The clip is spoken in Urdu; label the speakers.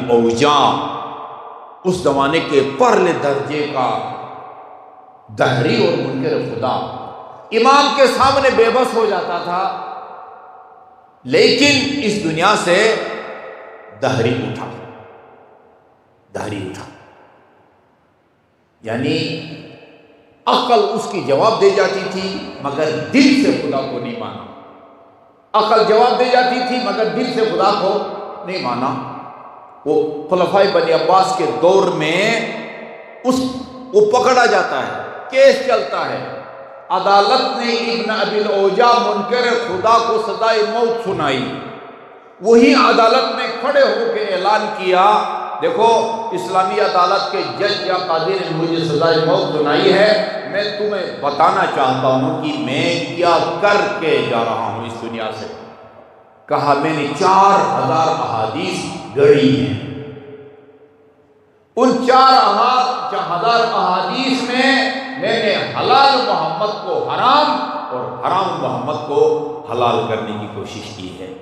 Speaker 1: الاوجاع، اس زمانے کے پرلے درجے کا دہری اور منکر خدا امام کے سامنے بے بس ہو جاتا تھا، لیکن اس دنیا سے دہری اٹھا، یعنی عقل اس کی جواب دے جاتی تھی مگر دل سے خدا کو نہیں مانا، عقل جواب دے جاتی تھی مگر دل سے خدا کو نہیں مانا۔ وہ خلفائے بنی عباس کے دور میں وہ پکڑا جاتا ہے، کیس چلتا ہے، عدالت نے ابن ابی الاوجاع منکر خدا کو سزائے موت سنائی، وہی عدالت میں کھڑے ہو کے اعلان کیا دیکھو اسلامی عدالت کے جج یا قاضی نے مجھے سزائے موت سنائی ہے، میں تمہیں بتانا چاہتا ہوں کہ میں کیا کر کے جا رہا ہوں اس دنیا سے۔ کہا میں نے 4000 احادیث گڑھی ہیں، ان 4000 احادیث میں نے حلال محمد کو حرام اور حرام محمد کو حلال کرنے کی کوشش کی ہے۔